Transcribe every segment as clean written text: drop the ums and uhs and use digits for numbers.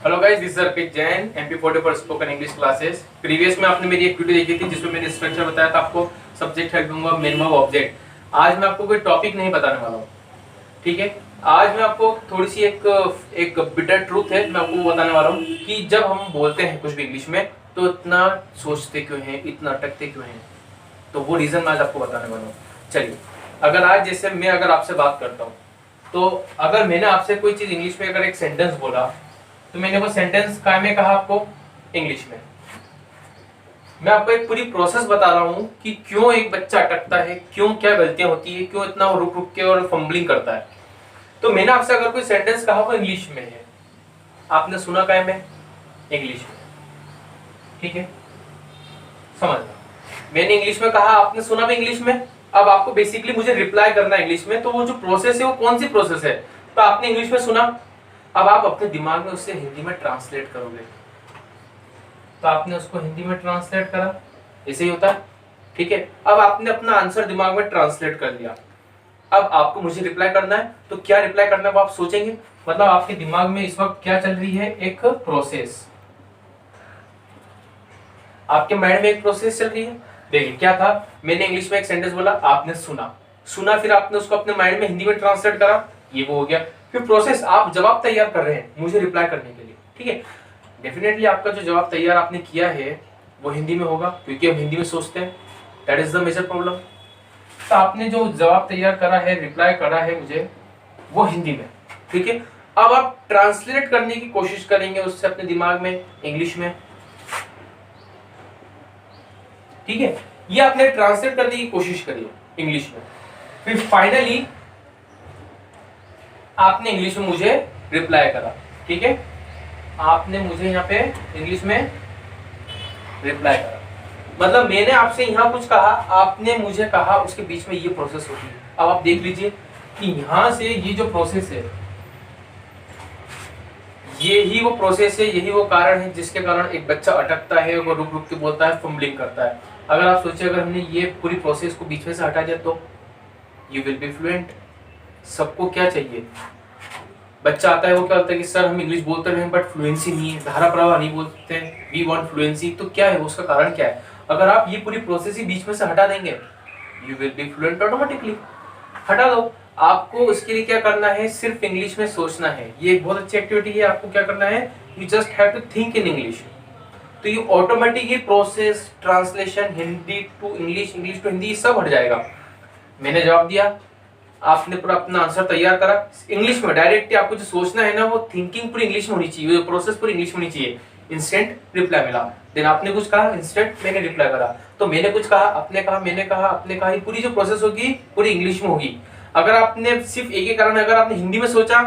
Hello guys, this is Arpit Jain, MP40 for spoken English classes. Previous में आपने मेरी एक वीडियो देखी थी जिसमें मैंने स्ट्रक्चर बताया था आपको। सब्जेक्ट हेड दूंगा, मेन वर्ब, ऑब्जेक्ट। आज मैं आपको कोई टॉपिक नहीं बताने वाला हूँ, ठीक है। आज मैं आपको थोड़ी सी एक बिटर ट्रूथ है, मैं आपको बताने वाला हूँ कि जब हम बोलते हैं कुछ भी इंग्लिश में तो इतना सोचते क्यों हैं, इतना अटकते क्यों हैं। तो वो रीजन मैं आज आपको बताने वाला हूँ। चलिए, अगर आज जैसे मैं अगर आपसे बात करता हूँ तो अगर मैंने आपसे कोई चीज इंग्लिश में अगर एक सेंटेंस बोला तो मैंने वो सेंटेंस काय में कहा आपको, इंग्लिश में। मैं आपको एक पूरी प्रोसेस बता रहा हूं कि क्यों एक बच्चा अटकता है, क्यों क्या गलतियां होती है, क्यों इतना रुक रुक के और फंबलिंग करता है। तो मैंने आपसे अगर कोई सेंटेंस कहा वो इंग्लिश में है, आपने सुना काय में, इंग्लिश में, ठीक है। समझना, मैंने इंग्लिश में कहा, आपने सुना भी इंग्लिश में। अब आपको बेसिकली मुझे रिप्लाई करना है इंग्लिश में। तो वो जो प्रोसेस है वो कौन सी प्रोसेस है, तो आपने इंग्लिश में सुना, अब आप अपने दिमाग में उससे हिंदी में ट्रांसलेट करोगे। तो आपने उसको हिंदी में ट्रांसलेट करा, ऐसे ही होता है, ठीक है। अब आपने अपना आंसर दिमाग में ट्रांसलेट कर लिया। अब आपको मुझे रिप्लाई करना है, तो क्या रिप्लाई करना है वो आप सोचेंगे। मतलब आपके दिमाग में इस वक्त क्या चल रही है, एक प्रोसेस, आपके माइंड में एक प्रोसेस चल रही है। देखिए क्या था, मैंने इंग्लिश में एक सेंटेंस बोला, आपने सुना, फिर आपने उसको अपने माइंड में हिंदी में ट्रांसलेट करा, ये वो हो गया। फिर प्रोसेस, आप जवाब तैयार कर रहे हैं मुझे रिप्लाई करने के लिए, ठीक है। डेफिनेटली आपका जो जवाब तैयार आपने किया है वो हिंदी में होगा, क्योंकि हम हिंदी में सोचते हैं। That is the major problem. तो आपने जो जवाब तैयार करा है, रिप्लाई करा है मुझे, वो हिंदी में, ठीक है। अब आप ट्रांसलेट करने की कोशिश करेंगे उससे अपने दिमाग में इंग्लिश में, ठीक है। ये आपने ट्रांसलेट करने की कोशिश करी इंग्लिश में, फिर फाइनली आपने इंग्लिश में मुझे रिप्लाई करा, ठीक है। आपने मुझे यहाँ पे इंग्लिश में रिप्लाई करा, मतलब मैंने आपसे यहाँ कुछ कहा, आपने मुझे कहा, उसके बीच में ये प्रोसेस होती है। अब आप देख लीजिए कि यहाँ से ये जो प्रोसेस है, यही वो प्रोसेस है, यही वो कारण है जिसके कारण एक बच्चा अटकता है, वो रुक रुक के बोलता है, फंबलिंग करता है। अगर आप सोचिए, अगर हमने ये पूरी प्रोसेस को बीच में से हटा दिया तो यू विल बी फ्लुएंट। सबको क्या चाहिए, बच्चा आता है वो क्या होता है कि सर हम इंग्लिश बोलते रहे बट फ्लुएंसी नहीं है, धारा प्रवाह नहीं बोलते हैं, वी वांट फ्लुएंसी। तो क्या है उसका कारण, क्या है। अगर आप ये पूरी प्रोसेस ही बीच में से हटा देंगे, you will be fluent automatically. हटा दो, आपको उसके लिए क्या करना है, सिर्फ इंग्लिश में सोचना है। ये एक बहुत अच्छी एक्टिविटी है। आपको क्या करना है, you just have to think in English. तो ये ऑटोमेटिक ये process, translation, Hindi to English, English to Hindi, सब हट जाएगा। मैंने जवाब दिया, आपने पूरा अपना आंसर तैयार करा इंग्लिश में। डायरेक्टली आपको जो सोचना है ना, वो थिंकिंग पूरी इंग्लिश में होनी चाहिए, वो प्रोसेस पूरी इंग्लिश में होनी चाहिए। इंस्टेंट रिप्लाई मिला, देन आपने कुछ कहा, इंस्टेंट मैंने रिप्लाई करा। तो मैंने कुछ कहा, आपने कहा, मैंने कहा, आपने कहा, ये पूरी जो प्रोसेस होगी पूरी इंग्लिश में होगी। अगर आपने सिर्फ एक ही कारण, अगर आपने हिंदी में सोचा,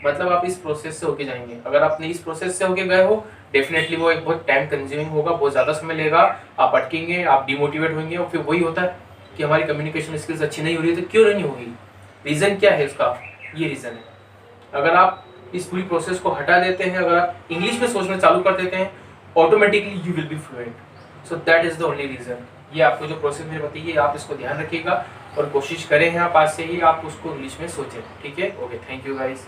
मतलब आप इस प्रोसेस से होके जाएंगे। अगर आपने इस प्रोसेस से होके गए हो, डेफिनेटली वो एक बहुत टाइम कंज्यूमिंग होगा, बहुत ज्यादा समय लेगा, आप अटकेंगे, आप डिमोटिवेट होंगे। और फिर वही होता है कि हमारी कम्युनिकेशन स्किल्स अच्छी नहीं हो रही है। तो क्यों नहीं होगी, रीजन क्या है उसका, ये रीजन है। अगर आप इस पूरी प्रोसेस को हटा देते हैं, अगर आप इंग्लिश में सोचना चालू कर देते हैं, automatically you will be fluent. So that is the only reason. ये आपको जो प्रोसेस मैंने बताई है, आप इसको ध्यान रखिएगा और कोशिश करें हैं आप आज से ही आप उसको इंग्लिश में सोचें, ठीक है। Okay, thank you guys.